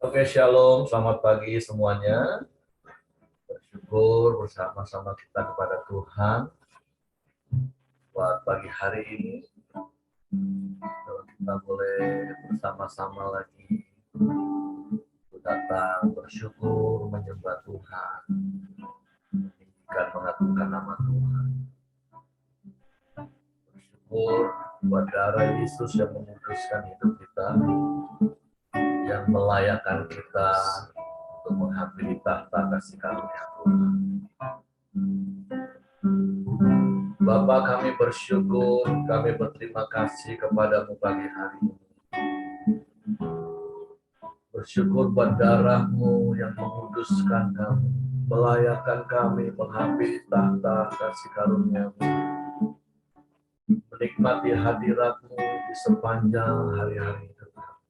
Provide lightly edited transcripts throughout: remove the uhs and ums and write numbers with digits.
Oke, shalom, selamat pagi semuanya. Bersyukur bersama-sama kita kepada Tuhan buat pagi hari ini. Kalau kita boleh bersama-sama lagi datang bersyukur, menyembah Tuhan, meninggikan, mengagungkan nama Tuhan. Bersyukur buat darah Yesus yang menguduskan hidup kita, yang melayakkan kita untuk menghampiri tahta kasih karunia Tuhan. Bapa, kami bersyukur, kami berterima kasih kepadamu pagi hari ini. Bersyukur buat darah-Mu yang menguduskan kami, melayakkan kami menghampiri tahta kasih karunia-Mu, menikmati hadirat-Mu di sepanjang hari-hari hidup kami.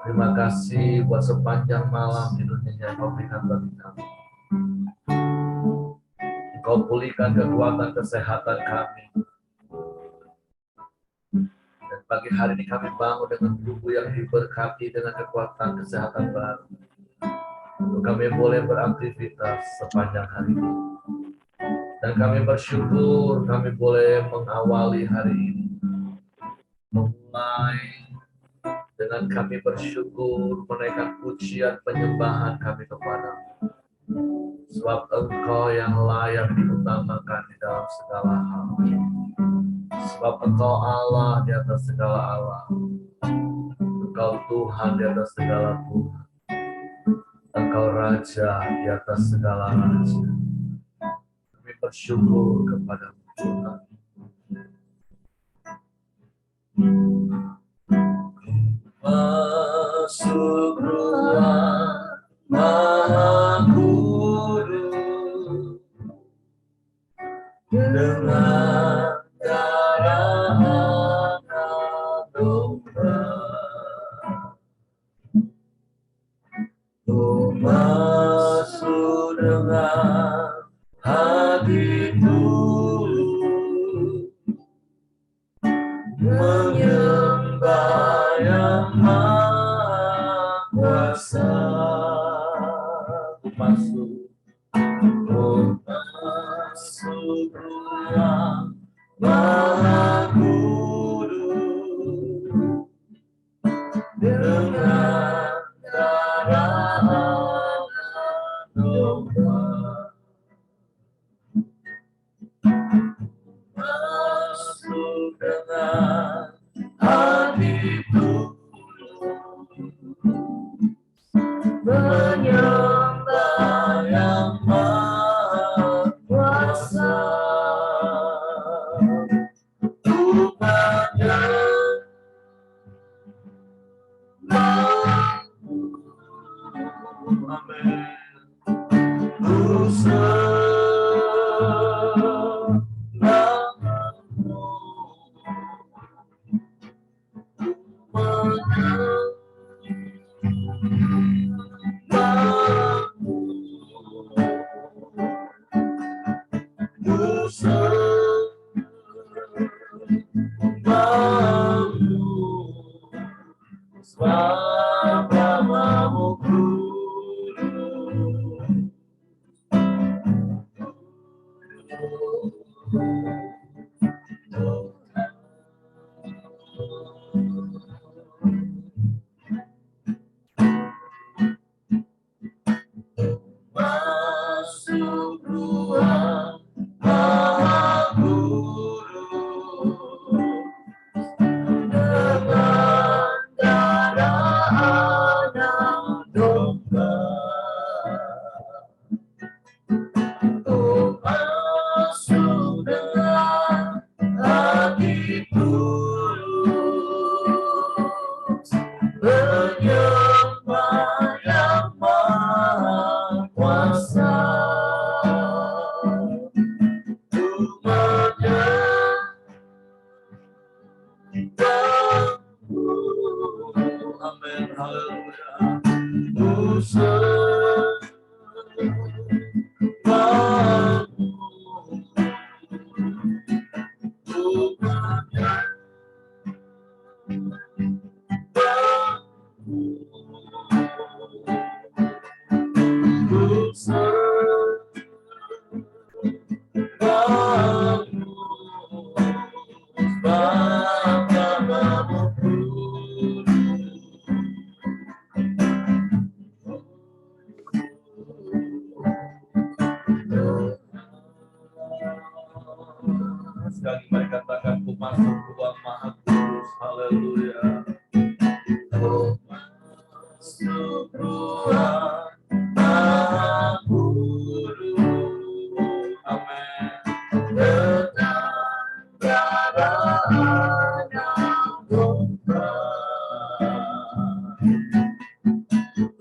Terima kasih buat sepanjang malam tidurnya yang Kau berikan bagi kami. Kau pulihkan kekuatan kesehatan kami. Dan pagi hari ini kami bangun dengan tubuh yang diberkati dengan kekuatan kesehatan baru. Untuk kami boleh beraktivitas sepanjang hari ini. Dan kami bersyukur kami boleh mengawali hari ini. Memulai dengan kami bersyukur menaikkan pujian penyembahan kami kepadamu. Sebab Engkau yang layak diutamakan di dalam segala hal. Sebab Engkau Allah di atas segala Allah. Engkau Tuhan di atas segala Tuhan. Engkau Raja di atas segala Raja. Kami bersyukur kepada-Mu Tuhan. Masuk ruang Maha Kudus dengan darah Anak Domba. Masuk dengan hati tulus menyembah Yang Maha Kuasa. Masuk ruang Maha Kudus dengan darah Anak Domba. Masuk dengan hati tulus menyembah Yang Maha Kuasa. Tuhan yang amin. Masuk ruang Maha Kudus dengan darah Anak Domba. Oh, masuk dengan hati tulus menyembah Yang Maha Kuasa. Umatnya amin, haleluya. haleluya. Oh, masuk ruang Maha Kudus. Amin. Dengan darah yang tumpah,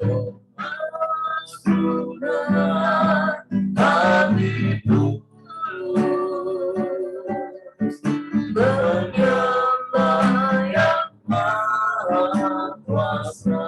oh, masuk dengan hati tulus, menyembah yang Maha Kuasa.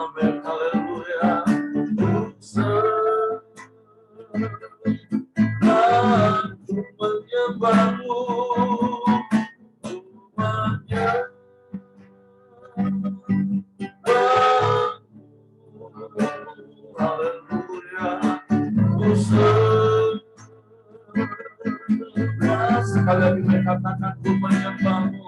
Amin, haleluya. Aku menyembahmu, sekali lagi saya katakan, ku menyembahmu,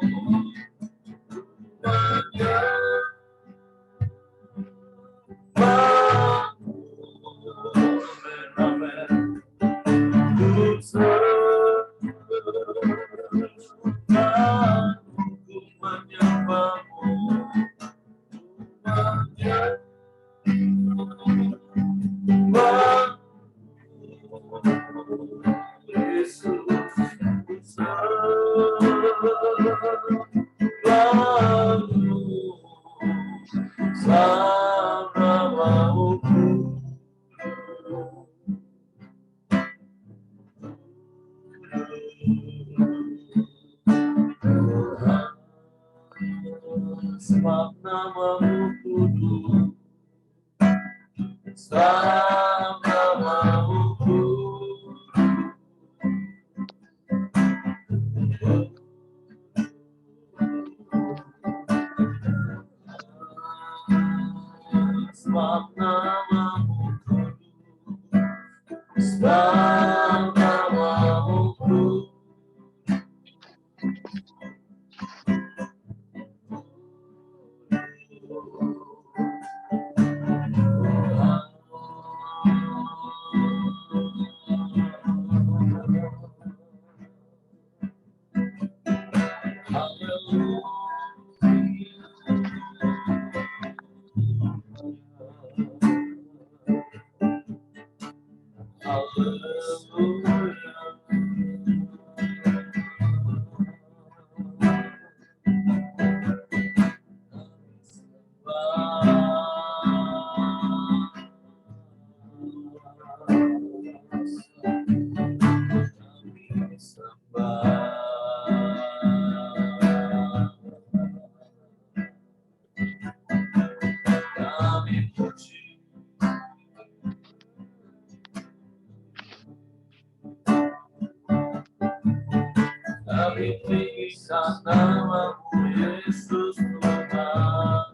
sebab namamu kudus, sebab namamu kudus, sebab namamu kudus, sebab namamu kudus. Kami tinggikan namamu Yesus Tuhan.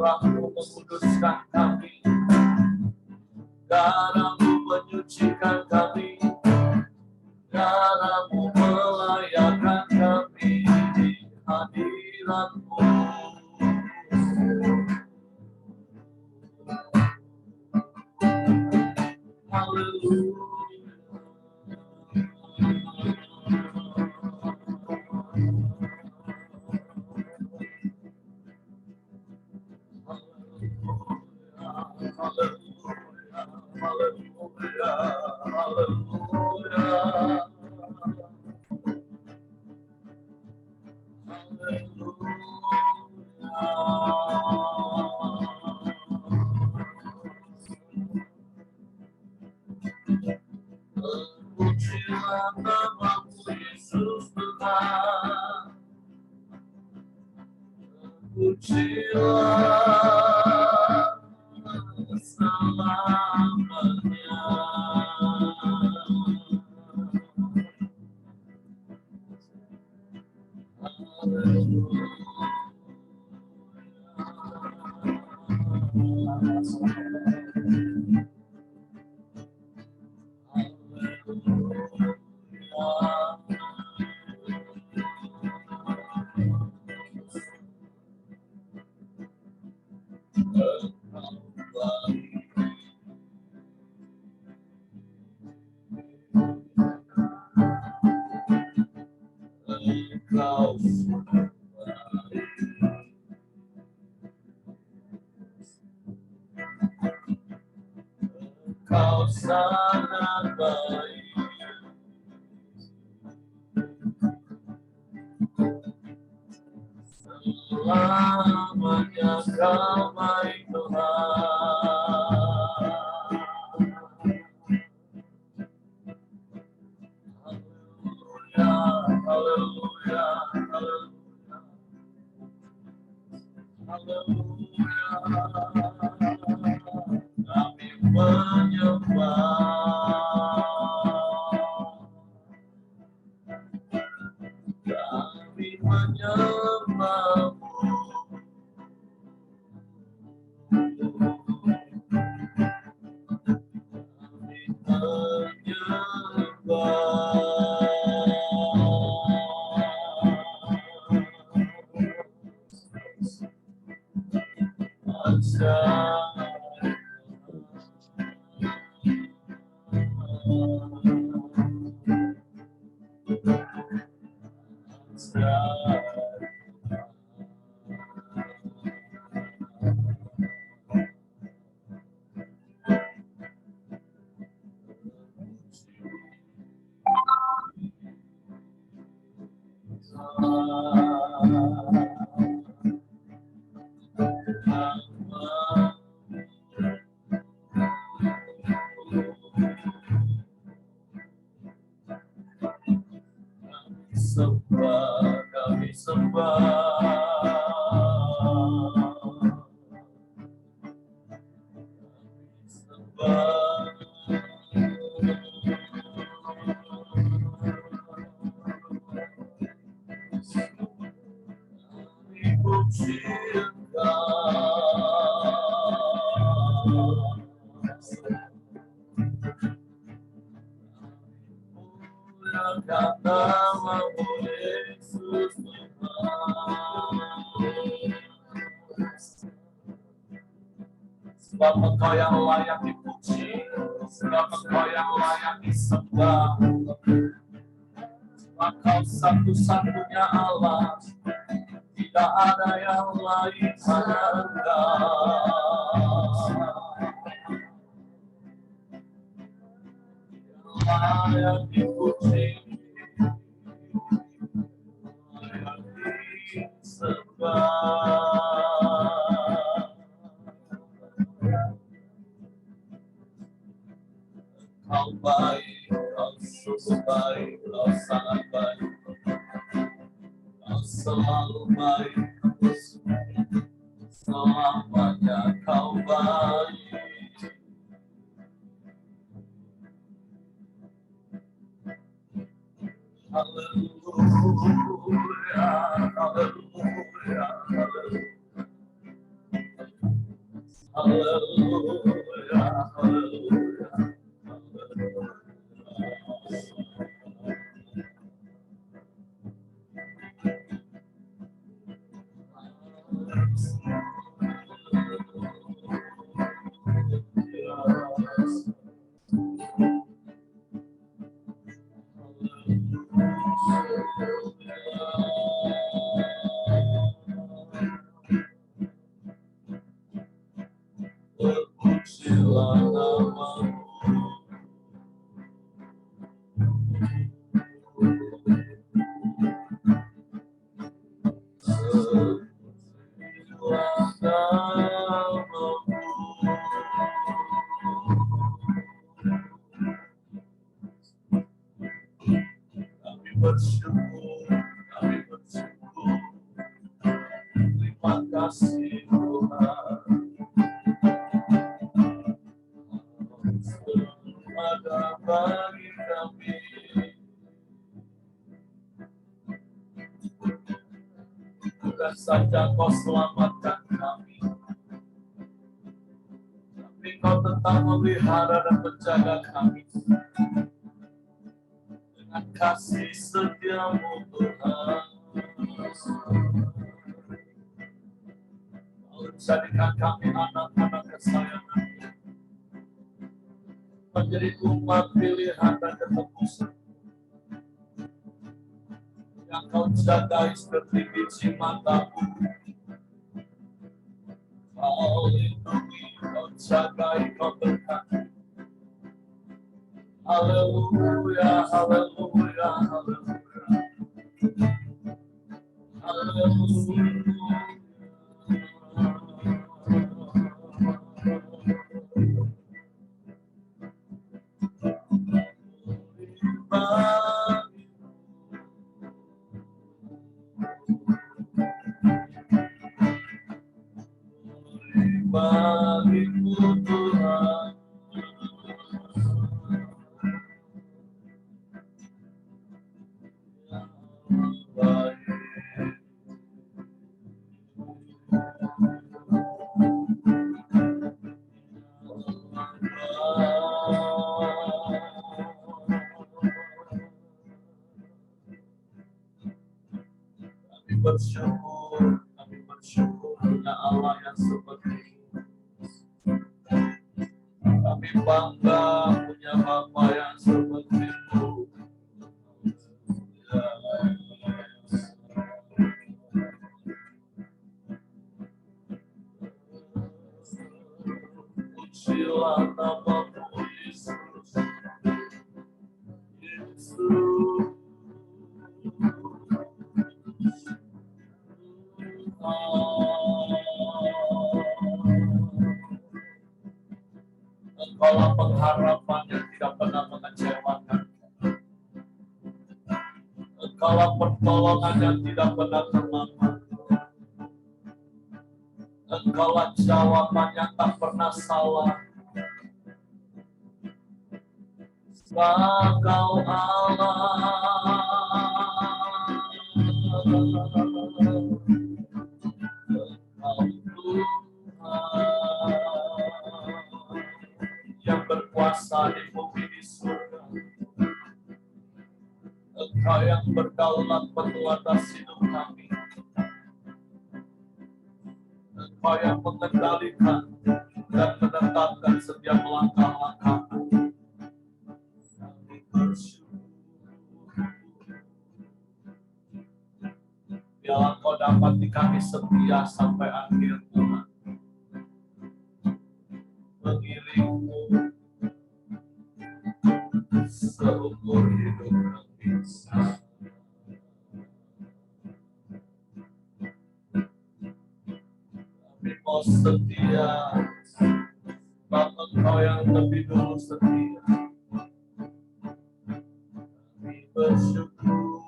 darah-Mu menguduskan kami, darah-Mu menyucikan kami, darah-Mu melayakkan kami di hadirat-Mu. Haleluya. Pujilah nama-Mu Yesus Tuhan, pujilah selamanya. Kau sangat baik, selamanya Kau baik Tuhan. Haleluya, haleluya, haleluya, haleluya. Kami menyembah, kami menyembah-Mu. Kami sembah, puji Engkau. Muliakan nama-Mu Yesus Tuhan. Sebab Engkau yang layak dipuji, sebab Engkau yang layak disembah. Sebab Engkau satu-satunya Allah, tidak ada yang lain pada Engkau. Layak dipuji, layak disembah. Kau baik, Kau sungguh baik, Kau sangat baik, Kau selalu baik, selamanya Kau baik. Haleluya, haleluya, haleluya. Terpujilah nama-Mu. Kami bersyukur. Terima kasih Tuhan. Ada bagi kami. Bukan saja Kau selamatkan kami, tapi Kau tetap memelihara dan menjaga kami dengan kasih setia-Mu Tuhan. Kau jadikan kami anak-anak kesayangan-Mu, menjadi umat pilihan dan ketebusan yang Kau jagai seperti biji mata-Mu. Kau lindungi, Kau jagai, Kau berkati. Haleluya, haleluya, haleluya. Haleluya. Bagimu Tuhan, yang baik. Kami bersyukur punya Allah yang seperti ini. Kami bangga punya Bapa yang seperti itu. Pujilah nama-Mu Yesus. Engkaulah pengharapan yang tidak pernah mengecewakan. Engkaulah pertolongan yang tidak pernah terlambat. Engkaulah jawaban yang tak pernah salah. Engkau Allah. Yang berkuasa di bumi di surga. Engkau yang berdaulat penuh atas hidup kami. Engkau yang mengendalikan dan menetapkan setiap langkah-langkah. Kami bersyukur. Biarlah Engkau dapat di kami setia sampai akhir Tuhan. Mengiringmu seumur hidup kami. Kami mau setia, sebab Engkau yang lebih dulu setia. Kami bersyukur.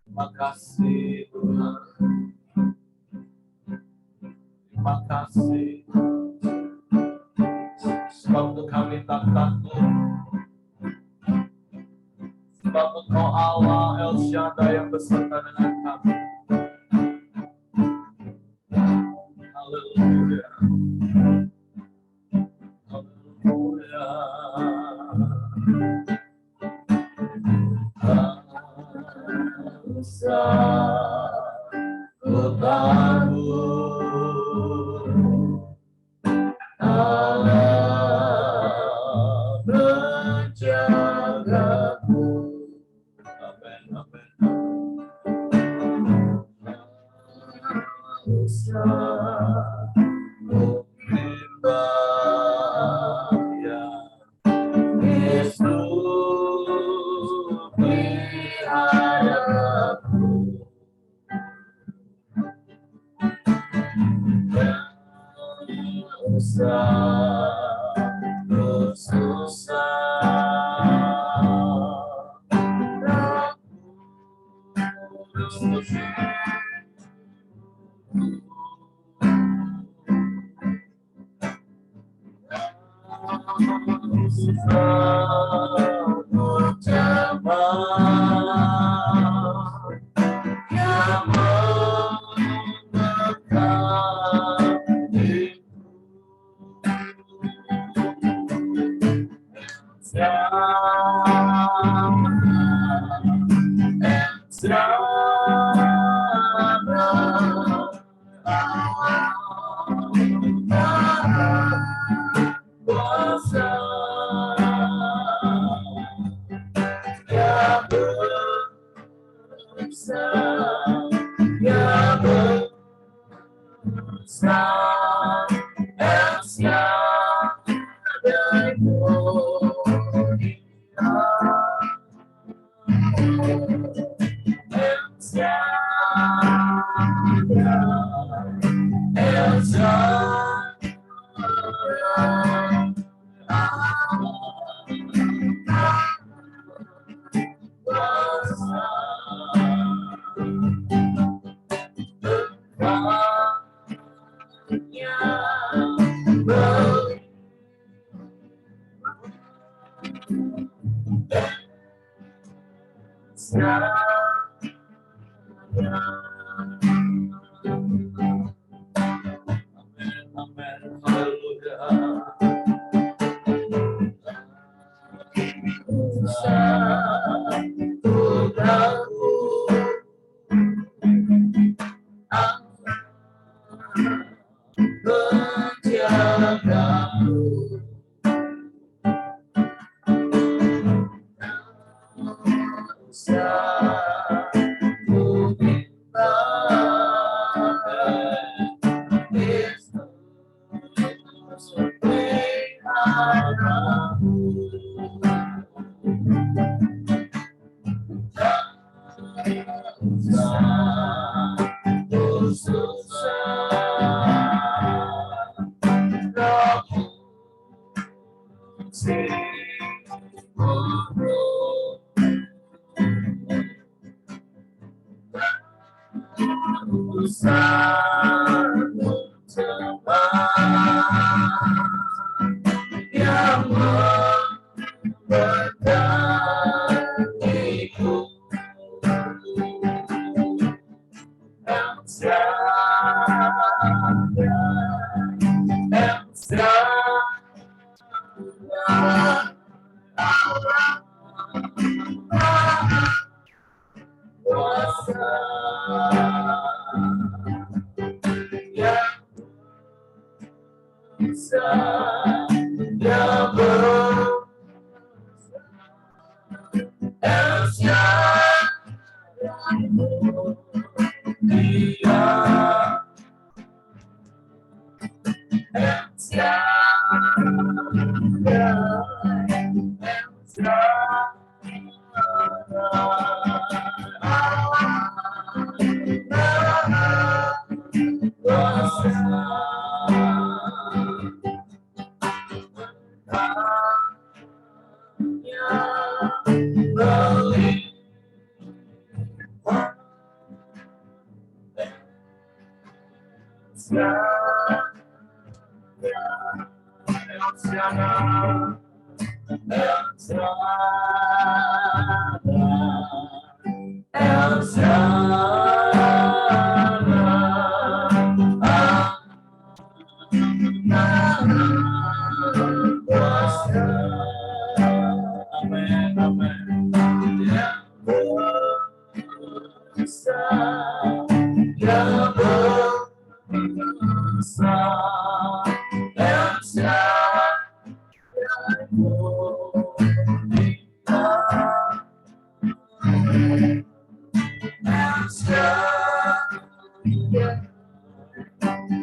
Terima kasih Tuhan. Terima kasih. Sebab kami tak takut. Sebab Engkau Allah El Shaddai yang beserta dengan kami. Haleluya. Haleluya. Bangsa ku takut, Allah menjagaku. Amin, amin.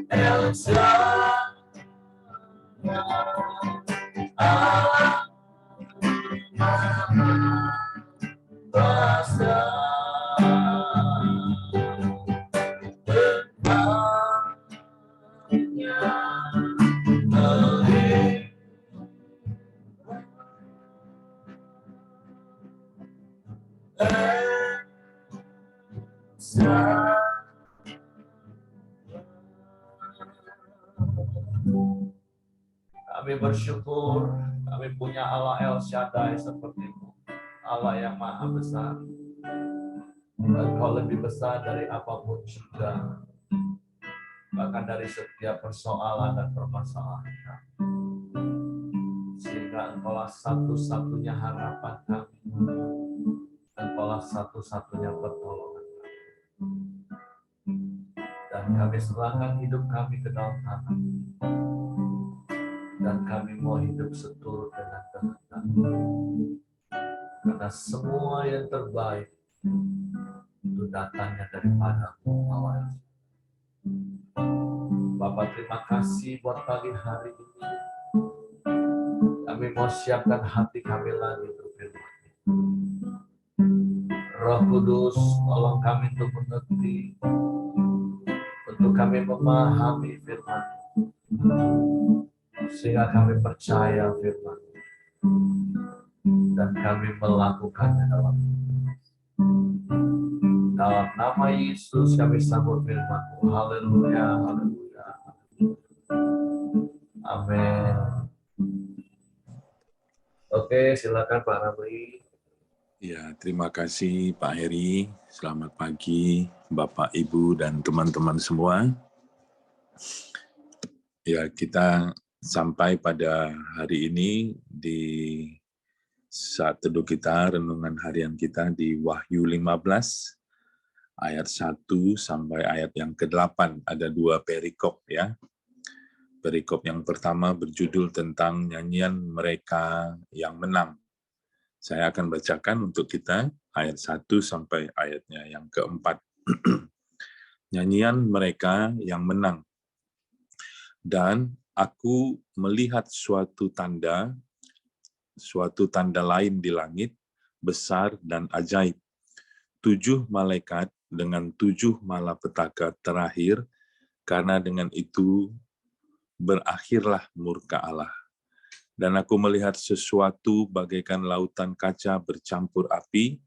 El Shaddai, Allah Maha Kuasa, firman-Nya melih. Kami bersyukur, kami punya Allah El Shaddai seperti-Mu, Allah yang maha besar. Engkau lebih besar dari apapun juga, bahkan dari setiap persoalan dan permasalahan kami. Sehingga Engkaulah satu-satunya harapan kami, Engkaulah satu-satunya pertolongan kami. Dan kami serahkan hidup kami ke dalam tangan, dan kami mau hidup seturut dengan kehendak-Mu. Karena semua yang terbaik itu datangnya daripada-Mu, Allah. Bapak, terima kasih buat pagi hari ini. Kami mau siapkan hati kami lagi untuk firman-Mu. Roh Kudus, tolong kami untuk mengerti, untuk kami memahami firman-Mu, sehingga kami percaya firman-Mu dan kami melakukannya dalam nama Yesus kami sambut firman-Mu. Haleluya, haleluya. Amin. Oke, silakan Pak Ramli. Ya, terima kasih Pak Heri. Selamat pagi Bapak, Ibu, dan teman-teman semua. Ya, kita sampai pada hari ini di saat teduh kita, renungan harian kita di Wahyu 15, ayat 1 sampai ayat yang ke-8. Ada 2 perikop ya. Perikop yang pertama berjudul tentang nyanyian mereka yang menang. Saya akan bacakan untuk kita ayat 1 sampai ayatnya yang ke-4. Nyanyian mereka yang menang. Dan aku melihat suatu tanda lain di langit, besar dan ajaib. 7 malaikat dengan 7 malapetaka terakhir, karena dengan itu berakhirlah murka Allah. Dan aku melihat sesuatu bagaikan lautan kaca bercampur api,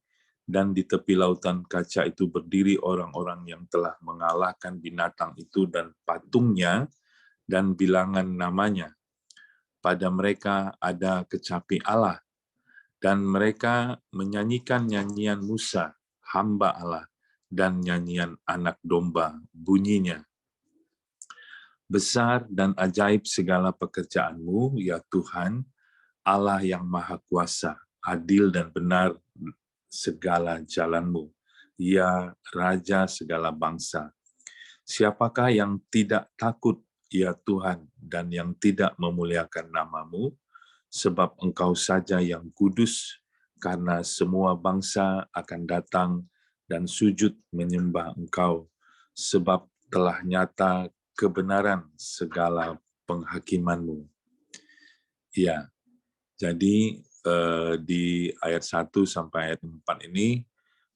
dan di tepi lautan kaca itu berdiri orang-orang yang telah mengalahkan binatang itu dan patungnya dan bilangan namanya. Pada mereka ada kecapi Allah, dan mereka menyanyikan nyanyian Musa, hamba Allah, dan nyanyian anak domba, bunyinya. Besar dan ajaib segala pekerjaan-Mu, ya Tuhan, Allah yang Maha Kuasa, adil dan benar segala jalan-Mu, ya Raja segala bangsa. Siapakah yang tidak takut, ya Tuhan, dan yang tidak memuliakan nama-Mu, sebab Engkau saja yang kudus, karena semua bangsa akan datang dan sujud menyembah Engkau, sebab telah nyata kebenaran segala penghakiman-Mu. Ya, jadi di ayat 1 sampai ayat 4 ini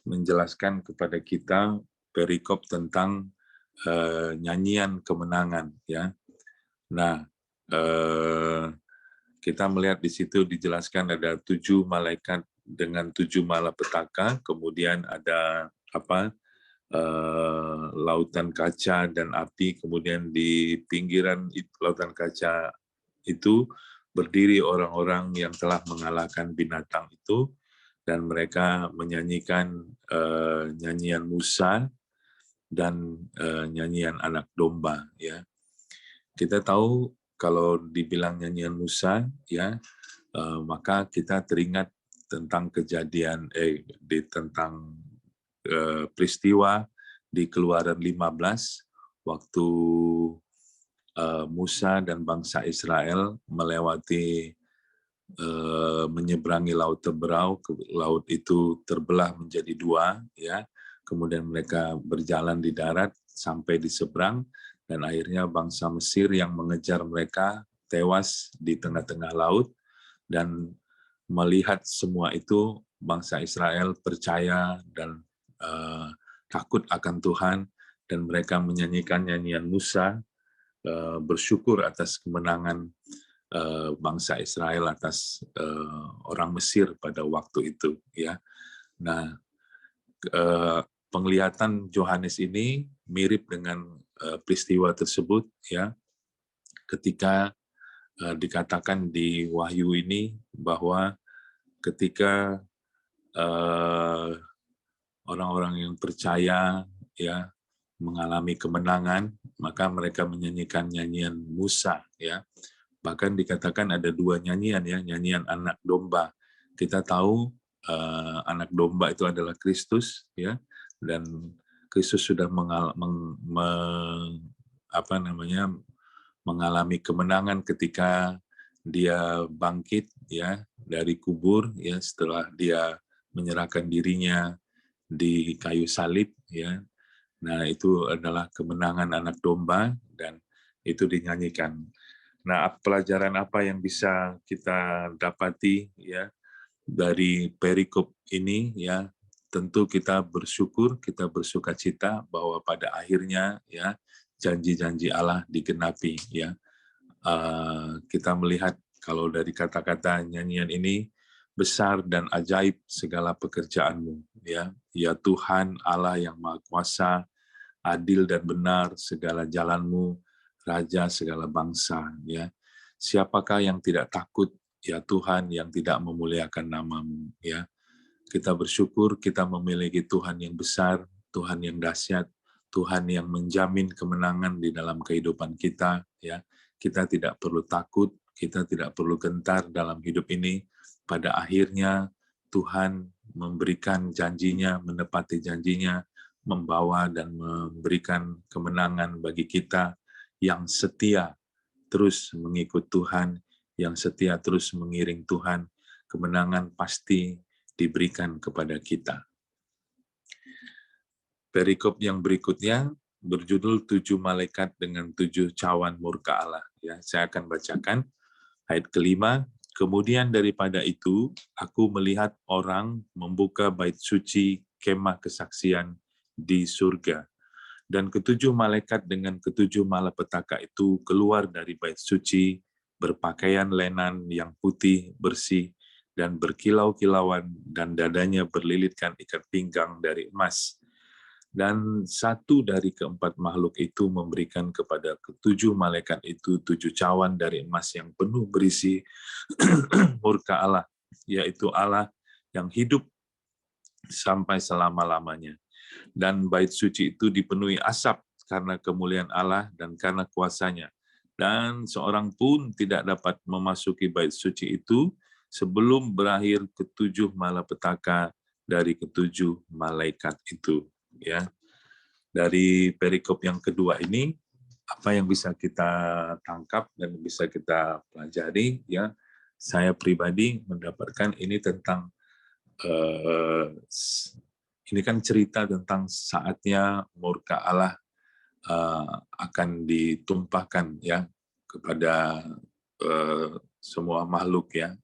menjelaskan kepada kita perikop tentang nyanyian kemenangan. Ya. Nah, kita melihat di situ dijelaskan ada 7 malaikat dengan 7 malapetaka, kemudian ada lautan kaca dan api, kemudian di pinggiran lautan kaca itu berdiri orang-orang yang telah mengalahkan binatang itu, dan mereka menyanyikan nyanyian Musa dan nyanyian anak domba. Ya, kita tahu kalau dibilang nyanyian Musa, ya, maka kita teringat tentang kejadian tentang peristiwa di Keluaran 15 waktu Musa dan bangsa Israel melewati menyeberangi Laut Teberau. Laut itu terbelah menjadi 2, ya. Kemudian mereka berjalan di darat sampai di seberang, dan akhirnya bangsa Mesir yang mengejar mereka tewas di tengah-tengah laut. Dan melihat semua itu, bangsa Israel percaya dan takut akan Tuhan, dan mereka menyanyikan nyanyian Musa, bersyukur atas kemenangan bangsa Israel atas orang Mesir pada waktu itu, ya. Nah, penglihatan Yohanes ini mirip dengan peristiwa tersebut, ya, ketika dikatakan di Wahyu ini bahwa ketika orang-orang yang percaya, ya, mengalami kemenangan, maka mereka menyanyikan nyanyian Musa, ya. Bahkan dikatakan ada 2 nyanyian, ya, nyanyian anak domba. Kita tahu anak domba itu adalah Kristus, ya, dan Kristus sudah mengalami kemenangan ketika dia bangkit, ya, dari kubur, ya, setelah dia menyerahkan dirinya di kayu salib, ya. Nah, itu adalah kemenangan anak domba dan itu dinyanyikan. Nah, pelajaran apa yang bisa kita dapati, ya, dari perikop ini, ya? Tentu kita bersyukur, kita bersukacita bahwa pada akhirnya, ya, janji-janji Allah digenapi, ya. Kita melihat kalau dari kata-kata nyanyian ini, besar dan ajaib segala pekerjaanmu, ya. Ya Tuhan Allah yang Maha Kuasa, adil dan benar segala jalanmu, Raja segala bangsa, ya. Siapakah yang tidak takut, ya Tuhan, yang tidak memuliakan namamu, ya. Kita bersyukur kita memiliki Tuhan yang besar, Tuhan yang dahsyat, Tuhan yang menjamin kemenangan di dalam kehidupan kita, ya. Kita tidak perlu takut, kita tidak perlu gentar dalam hidup ini. Pada akhirnya Tuhan memberikan janjinya, menepati janjinya, membawa dan memberikan kemenangan bagi kita yang setia terus mengikut Tuhan, yang setia terus mengiring Tuhan. Kemenangan pasti diberikan kepada kita. Perikop yang berikutnya berjudul 7 malaikat dengan 7 cawan murka Allah. Ya, saya akan bacakan ayat kelima. Kemudian daripada itu, aku melihat orang membuka bait suci kemah kesaksian di surga. Dan ketujuh malaikat dengan ketujuh malapetaka itu keluar dari bait suci, berpakaian lenan yang putih, bersih, dan berkilau-kilauan, dan dadanya berlilitkan ikat pinggang dari emas. Dan satu dari keempat makhluk itu memberikan kepada ketujuh malaikat itu 7 cawan dari emas yang penuh berisi murka Allah, yaitu Allah yang hidup sampai selama-lamanya. Dan bait suci itu dipenuhi asap karena kemuliaan Allah dan karena kuasanya. Dan seorang pun tidak dapat memasuki bait suci itu sebelum berakhir ketujuh malapetaka dari ketujuh malaikat itu. Ya, dari perikop yang kedua ini, apa yang bisa kita tangkap dan bisa kita pelajari, ya, saya pribadi mendapatkan ini tentang ini kan cerita tentang saatnya murka Allah akan ditumpahkan, ya, kepada semua makhluk, ya.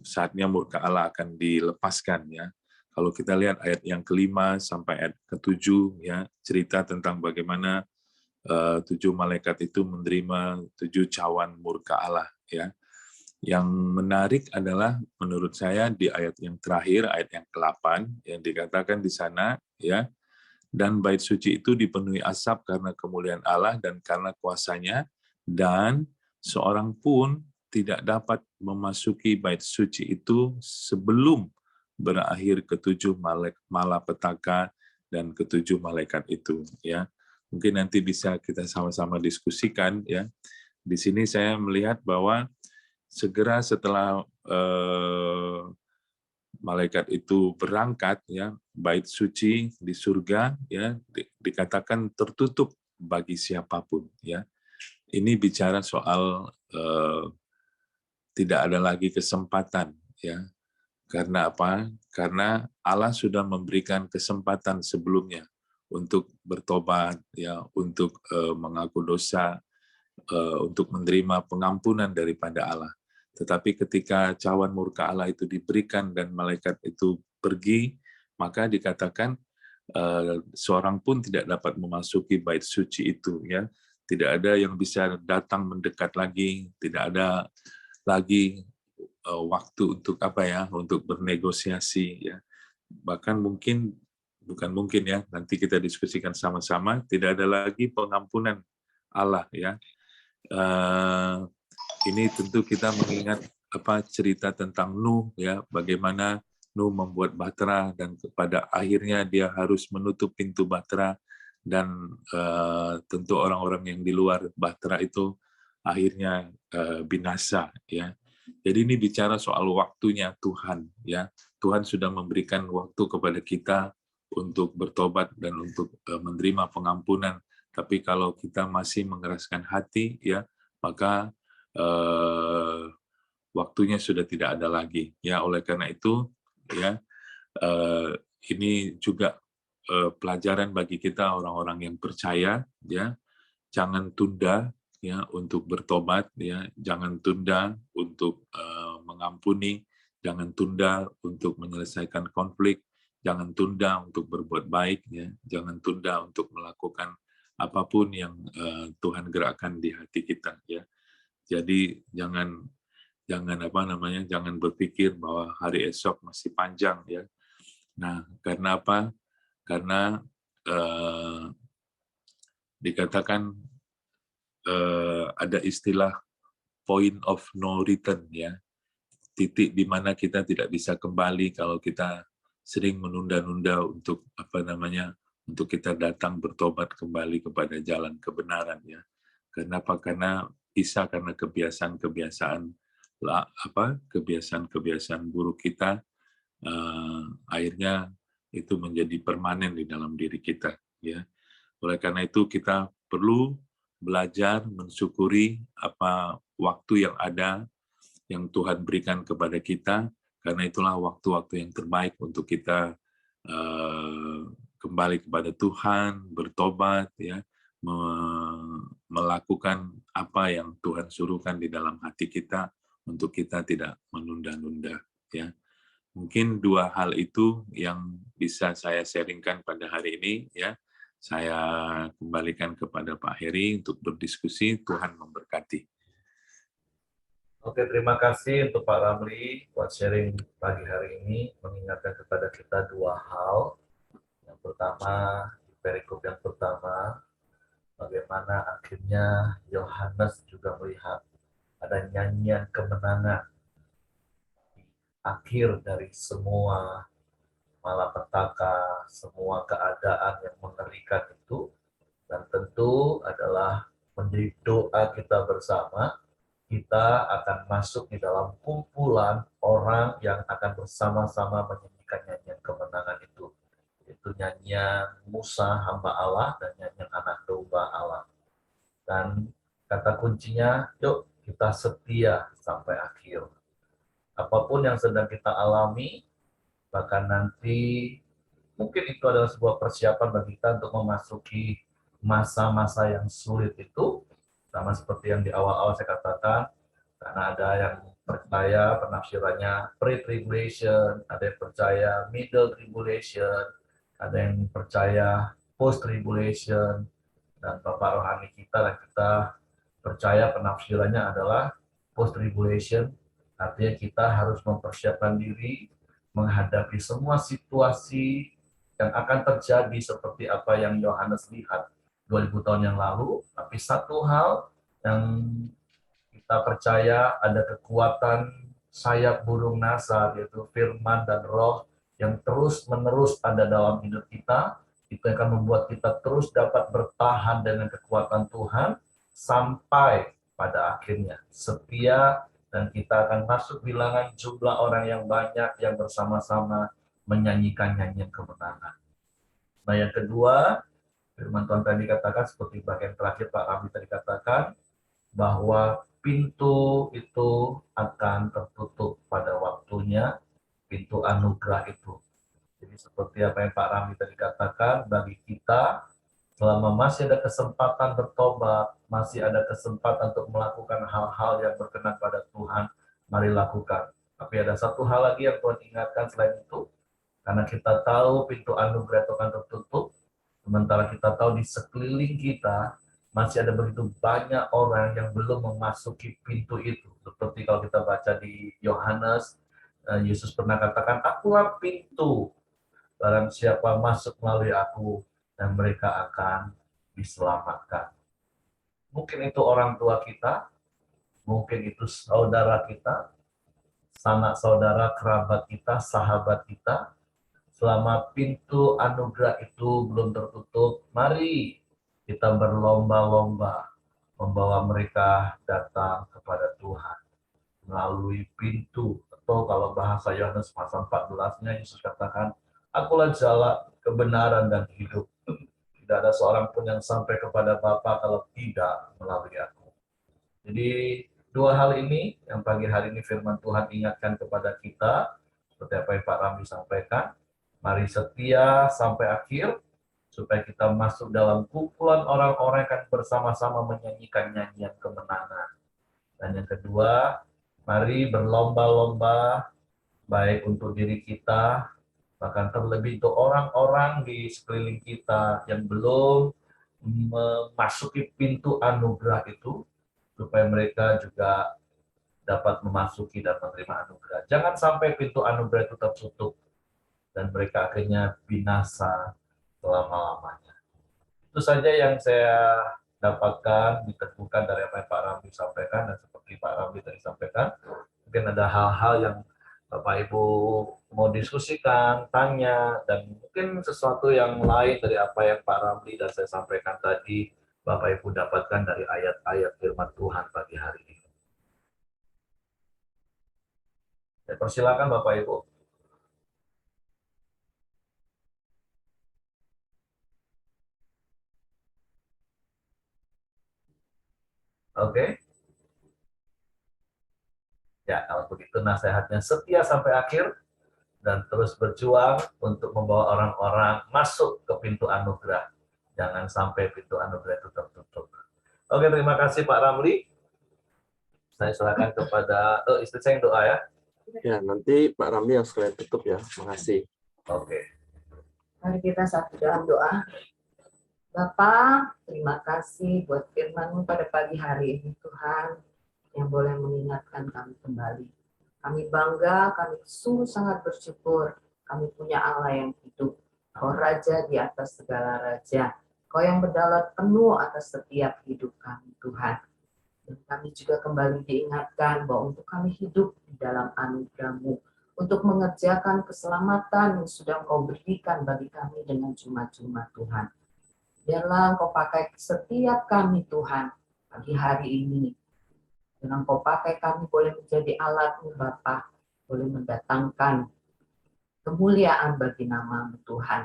Saatnya murka Allah akan dilepaskan, ya. Kalau kita lihat ayat yang kelima sampai ayat ketujuh, ya, cerita tentang bagaimana 7 malaikat itu menerima 7 cawan murka Allah, ya. Yang menarik adalah menurut saya di ayat yang terakhir, ayat yang ke-8, yang dikatakan di sana, ya, dan bait suci itu dipenuhi asap karena kemuliaan Allah dan karena kuasanya, dan seorang pun tidak dapat memasuki bait suci itu sebelum berakhir ketujuh malapetaka dan ketujuh malaikat itu, ya. Mungkin nanti bisa kita sama-sama diskusikan, ya. Di sini saya melihat bahwa segera setelah malaikat itu berangkat, ya, bait suci di surga, ya, dikatakan tertutup bagi siapapun, ya. Ini bicara soal tidak ada lagi kesempatan, ya. Karena apa? Karena Allah sudah memberikan kesempatan sebelumnya untuk bertobat, ya, untuk mengaku dosa, untuk menerima pengampunan daripada Allah. Tetapi ketika cawan murka Allah itu diberikan dan malaikat itu pergi, maka dikatakan seorang pun tidak dapat memasuki bait suci itu, ya. Tidak ada yang bisa datang mendekat lagi, tidak ada lagi waktu untuk apa ya, untuk bernegosiasi, ya. Bahkan mungkin, bukan mungkin ya, nanti kita diskusikan sama-sama, tidak ada lagi pengampunan Allah, ya. Ini tentu kita mengingat apa cerita tentang Nuh, ya, bagaimana Nuh membuat bahtera dan pada akhirnya dia harus menutup pintu bahtera dan tentu orang-orang yang di luar bahtera itu akhirnya binasa, ya. Jadi ini bicara soal waktunya Tuhan, ya. Tuhan sudah memberikan waktu kepada kita untuk bertobat dan untuk menerima pengampunan. Tapi kalau kita masih mengeraskan hati, ya, maka waktunya sudah tidak ada lagi. Ya, oleh karena itu, ya, ini juga pelajaran bagi kita orang-orang yang percaya, ya. Jangan tunda, ya, untuk bertobat, ya. Jangan tunda untuk mengampuni, jangan tunda untuk menyelesaikan konflik, jangan tunda untuk berbuat baik, ya. Jangan tunda untuk melakukan apapun yang Tuhan gerakkan di hati kita, ya. Jadi jangan jangan berpikir bahwa hari esok masih panjang, ya. Nah, karena apa? Karena dikatakan ada istilah point of no return, ya. Titik di mana kita tidak bisa kembali kalau kita sering menunda-nunda untuk untuk kita datang bertobat kembali kepada jalan kebenaran, ya. Kenapa? Karena bisa karena kebiasaan-kebiasaan buruk kita akhirnya itu menjadi permanen di dalam diri kita, ya. Oleh karena itu kita perlu belajar mensyukuri apa waktu yang ada yang Tuhan berikan kepada kita, karena itulah waktu-waktu yang terbaik untuk kita kembali kepada Tuhan, bertobat, ya, melakukan apa yang Tuhan suruhkan di dalam hati kita untuk kita tidak menunda-nunda, ya. Mungkin dua hal itu yang bisa saya sharingkan pada hari ini, ya. Saya kembalikan kepada Pak Heri untuk berdiskusi. Tuhan memberkati. Oke, terima kasih untuk Pak Ramli buat sharing pagi hari ini, mengingatkan kepada kita dua hal. Yang pertama, di perikop yang pertama, bagaimana akhirnya Yohanes juga melihat ada nyanyian kemenangan di akhir dari semua malapetaka, semua keadaan yang mengerikan itu, dan tentu adalah menjadi doa kita bersama, kita akan masuk di dalam kumpulan orang yang akan bersama-sama menyanyikan nyanyian kemenangan itu. Itu nyanyian Musa hamba Allah dan nyanyian anak domba Allah. Dan kata kuncinya, yuk kita setia sampai akhir. Apapun yang sedang kita alami, bahkan nanti mungkin itu adalah sebuah persiapan bagi kita untuk memasuki masa-masa yang sulit itu, sama seperti yang di awal-awal saya katakan, karena ada yang percaya penafsirannya pre-tribulation, ada yang percaya middle tribulation, ada yang percaya post-tribulation, dan Bapak rohani kita dan kita percaya penafsirannya adalah post-tribulation, artinya kita harus mempersiapkan diri menghadapi semua situasi yang akan terjadi seperti apa yang Yohanes lihat 2000 tahun yang lalu, tapi satu hal yang kita percaya ada kekuatan sayap burung nasar, yaitu firman dan roh yang terus-menerus ada dalam hidup kita, itu akan membuat kita terus dapat bertahan dengan kekuatan Tuhan sampai pada akhirnya setia, dan kita akan masuk bilangan jumlah orang yang banyak yang bersama-sama menyanyikan nyanyian kemenangan. Nah, yang kedua, firman Tuhan tadi katakan seperti bagian terakhir Pak Rami tadi katakan, bahwa pintu itu akan tertutup pada waktunya, pintu anugerah itu. Jadi seperti apa yang Pak Ramli tadi katakan, bagi kita selama masih ada kesempatan bertobat, masih ada kesempatan untuk melakukan hal-hal yang berkenan pada Tuhan, mari lakukan. Tapi ada satu hal lagi yang Tuhan ingatkan selain itu, karena kita tahu pintu anugerah itu akan tertutup, sementara kita tahu di sekeliling kita masih ada begitu banyak orang yang belum memasuki pintu itu. Seperti kalau kita baca di Yohanes, Yesus pernah katakan, "Akulah pintu, barang siapa masuk melalui aku, dan mereka akan diselamatkan." Mungkin itu orang tua kita, mungkin itu saudara kita, sanak saudara, kerabat kita, sahabat kita. Selama pintu anugerah itu belum tertutup, mari kita berlomba-lomba membawa mereka datang kepada Tuhan melalui pintu. Atau kalau bahasa Yohanes pasal 14-nya, Yesus katakan, "Akulah jalan, kebenaran, dan hidup. Tidak ada seorang pun yang sampai kepada Bapa kalau tidak melalui aku." Jadi dua hal ini yang pagi hari ini firman Tuhan ingatkan kepada kita, seperti apa yang Pak Ramli sampaikan, mari setia sampai akhir, supaya kita masuk dalam kumpulan orang-orang yang akan bersama-sama menyanyikan nyanyian kemenangan. Dan yang kedua, mari berlomba-lomba, baik untuk diri kita, bahkan terlebih untuk orang-orang di sekeliling kita yang belum memasuki pintu anugerah itu, supaya mereka juga dapat memasuki dan menerima anugerah. Jangan sampai pintu anugerah itu tertutup dan mereka akhirnya binasa selama-lamanya. Itu saja yang saya dapatkan, diteguhkan dari apa yang Pak Ramli sampaikan, dan seperti Pak Ramli tadi sampaikan, mungkin ada hal-hal yang Bapak Ibu mau diskusikan, tanya, dan mungkin sesuatu yang lain dari apa yang Pak Ramli dan saya sampaikan tadi, Bapak Ibu dapatkan dari ayat-ayat firman Tuhan pagi hari ini. Saya persilakan Bapak Ibu. Oke. Ya, kalau begitu nasihatnya setia sampai akhir dan terus berjuang untuk membawa orang-orang masuk ke pintu anugerah. Jangan sampai pintu anugerah itu tertutup. Oke, terima kasih Pak Ramli. Saya silakan kepada istri saya yang doa ya. Ya, nanti Pak Ramli yang sekalian tutup ya. Makasih. Oke. Mari kita satu dalam doa. Bapa, terima kasih buat firman-Mu pada pagi hari ini Tuhan, yang boleh mengingatkan kami kembali. Kami bangga, kami sungguh sangat bersyukur, kami punya Allah yang hidup. Kau Raja di atas segala raja. Kau yang berdaulat penuh atas setiap hidup kami Tuhan. Dan kami juga kembali diingatkan bahwa untuk kami hidup di dalam anugerah-Mu, untuk mengerjakan keselamatan yang sudah Kau berikan bagi kami dengan cuma-cuma Tuhan. Biarlah Engkau pakai setiap kami Tuhan pagi hari ini. Dan Engkau pakai kami boleh menjadi alat-Mu Bapa, boleh mendatangkan kemuliaan bagi nama-Mu Tuhan.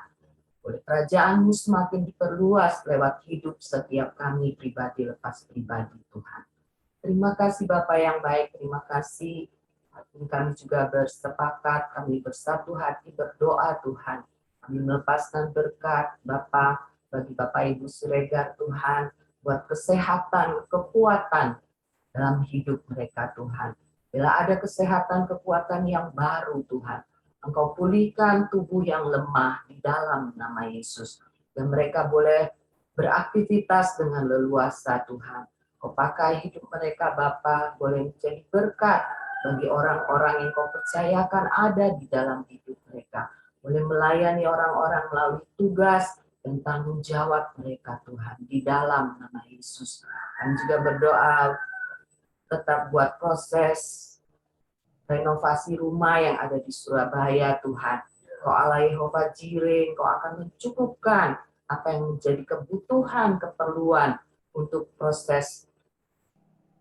Boleh kerajaan-Mu semakin diperluas lewat hidup setiap kami pribadi lepas pribadi Tuhan. Terima kasih Bapa yang baik, terima kasih. Kami juga bersepakat, kami bersatu hati berdoa Tuhan. Kami melepaskan berkat Bapa bagi Bapak Ibu Siregar Tuhan, buat kesehatan, kekuatan dalam hidup mereka Tuhan. Bila ada kesehatan, kekuatan yang baru Tuhan, Engkau pulihkan tubuh yang lemah di dalam nama Yesus. Dan mereka boleh beraktivitas dengan leluasa Tuhan. Kau pakai hidup mereka Bapa, boleh menjadi berkat bagi orang-orang yang Kau percayakan ada di dalam hidup mereka. Boleh melayani orang-orang melalui tugas dan tanggung jawab mereka Tuhan di dalam nama Yesus. Kami juga berdoa tetap buat proses renovasi rumah yang ada di Surabaya Tuhan. Kau Allah Yehova Jireh, Kau akan mencukupkan apa yang menjadi kebutuhan, keperluan untuk proses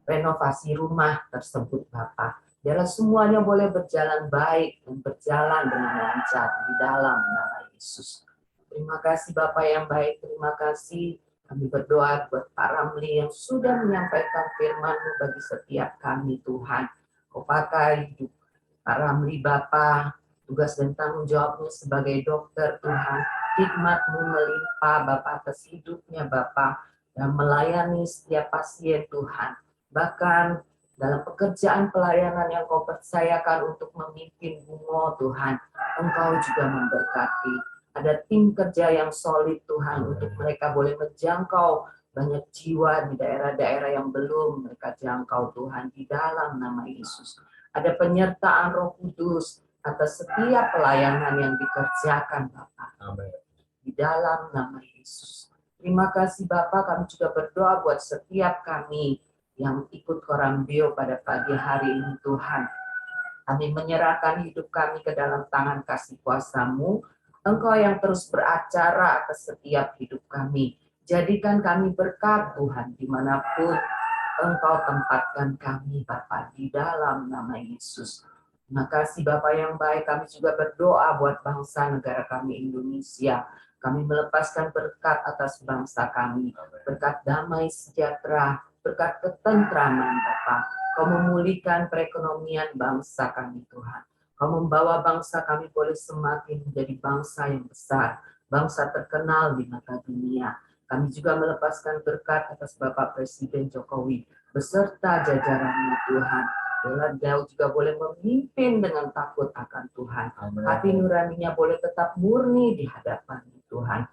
renovasi rumah tersebut Bapa. Biarlah semuanya boleh berjalan baik dan berjalan dengan lancar di dalam nama Yesus. Terima kasih Bapak yang baik, terima kasih. Kami berdoa buat Pak Ramli yang sudah menyampaikan firman-Mu bagi setiap kami Tuhan. Kau pakai hidup Pak Ramli Bapak, tugas dan tanggung jawabnya sebagai dokter Tuhan. Hikmat-Mu melimpah Bapa atas hidupnya Bapa, dan melayani setiap pasien Tuhan. Bahkan dalam pekerjaan pelayanan yang Kau percayakan untuk memimpin Bungo Tuhan, Engkau juga memberkati. Ada tim kerja yang solid Tuhan untuk mereka boleh menjangkau banyak jiwa di daerah-daerah yang belum mereka jangkau Tuhan, di dalam nama Yesus. Ada penyertaan Roh Kudus atas setiap pelayanan yang dikerjakan Bapak. Amin. Di dalam nama Yesus. Terima kasih Bapak, kami juga berdoa buat setiap kami yang ikut Korambio pada pagi hari ini Tuhan. Kami menyerahkan hidup kami ke dalam tangan kasih kuasa-Mu. Engkau yang terus beracara atas setiap hidup kami. Jadikan kami berkat Tuhan dimanapun Engkau tempatkan kami Bapa, di dalam nama Yesus. Terima kasih Bapak yang baik, kami juga berdoa buat bangsa negara kami Indonesia. Kami melepaskan berkat atas bangsa kami, berkat damai sejahtera, berkat ketentraman Bapak. Kau memulihkan perekonomian bangsa kami Tuhan. Kau membawa bangsa kami boleh semakin menjadi bangsa yang besar, bangsa terkenal di mata dunia. Kami juga melepaskan berkat atas Bapak Presiden Jokowi beserta jajarannya Tuhan. Bila dia juga boleh memimpin dengan takut akan Tuhan. Amin. Hati nuraninya boleh tetap murni di hadapan Tuhan.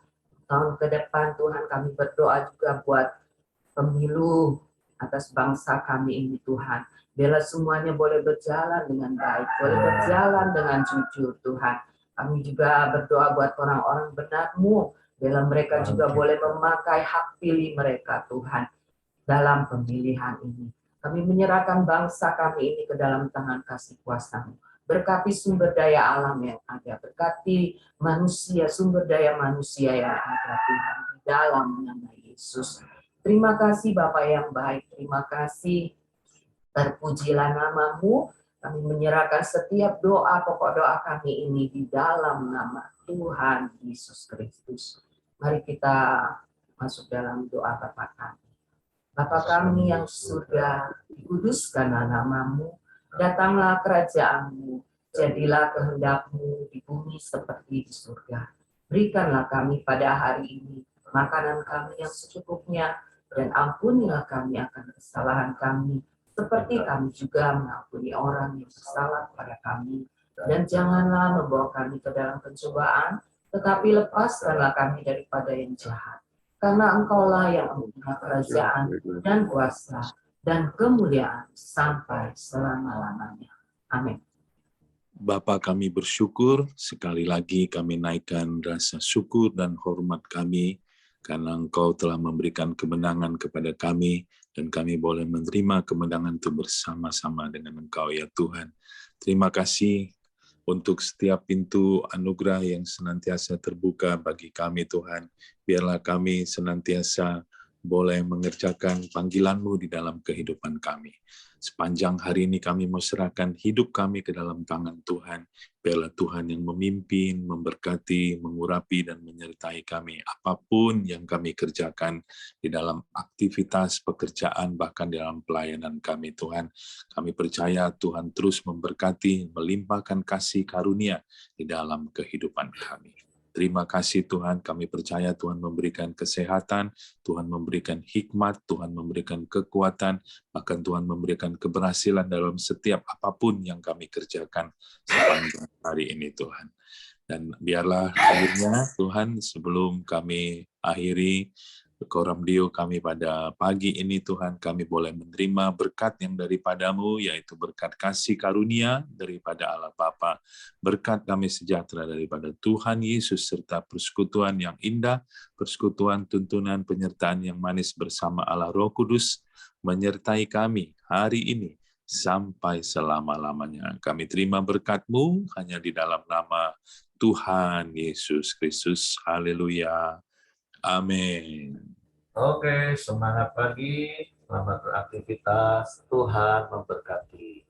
Tahun ke depan Tuhan kami berdoa juga buat pemilu atas bangsa kami ini Tuhan. Bila semuanya boleh berjalan dengan baik, boleh berjalan dengan jujur Tuhan. Kami juga berdoa buat orang-orang benar-Mu. Bila mereka juga boleh memakai hak pilih mereka Tuhan dalam pemilihan ini. Kami menyerahkan bangsa kami ini ke dalam tangan kasih kuasa-Mu. Berkati sumber daya alam yang ada, berkati manusia, sumber daya manusia yang ada Tuhan, di dalam nama Yesus. Terima kasih Bapak yang baik, terima kasih, terpujilah nama-Mu. Kami menyerahkan setiap doa, pokok doa kami ini di dalam nama Tuhan Yesus Kristus. Mari kita masuk dalam doa Bapa kami. Bapa kami yang surga, dikuduskanlah nama-Mu, datanglah kerajaan-Mu, jadilah kehendak-Mu di bumi seperti di surga. Berikanlah kami pada hari ini makanan kami yang secukupnya, dan ampunilah kami akan kesalahan kami, seperti kami juga mengampuni orang yang bersalah kepada kami. Dan janganlah membawa kami ke dalam pencobaan, tetapi lepaskanlah kami daripada yang jahat. Karena Engkaulah yang mempunyai kerajaan dan kuasa dan kemuliaan sampai selama-lamanya. Amin. Bapa, kami bersyukur, sekali lagi kami naikkan rasa syukur dan hormat kami, karena Engkau telah memberikan kemenangan kepada kami, dan kami boleh menerima kemenangan itu bersama-sama dengan Engkau ya Tuhan. Terima kasih untuk setiap pintu anugerah yang senantiasa terbuka bagi kami Tuhan. Biarlah kami senantiasa boleh mengerjakan panggilan-Mu di dalam kehidupan kami. Sepanjang hari ini kami mau serahkan hidup kami ke dalam tangan Tuhan. Biarlah Tuhan yang memimpin, memberkati, mengurapi, dan menyertai kami. Apapun yang kami kerjakan di dalam aktivitas pekerjaan, bahkan di dalam pelayanan kami Tuhan. Kami percaya Tuhan terus memberkati, melimpahkan kasih karunia di dalam kehidupan kami. Terima kasih Tuhan, kami percaya Tuhan memberikan kesehatan, Tuhan memberikan hikmat, Tuhan memberikan kekuatan, bahkan Tuhan memberikan keberhasilan dalam setiap apapun yang kami kerjakan sepanjang hari ini Tuhan. Dan biarlah akhirnya Tuhan, sebelum kami akhiri Korambio kami pada pagi ini Tuhan, kami boleh menerima berkat yang daripada-Mu, yaitu berkat kasih karunia daripada Allah Bapa, berkat damai sejahtera daripada Tuhan Yesus, serta persekutuan yang indah, persekutuan tuntunan penyertaan yang manis bersama Allah Roh Kudus, menyertai kami hari ini sampai selama-lamanya. Kami terima berkat-Mu hanya di dalam nama Tuhan Yesus Kristus. Haleluya. Amin. Oke, semangat pagi, selamat beraktivitas, Tuhan memberkati.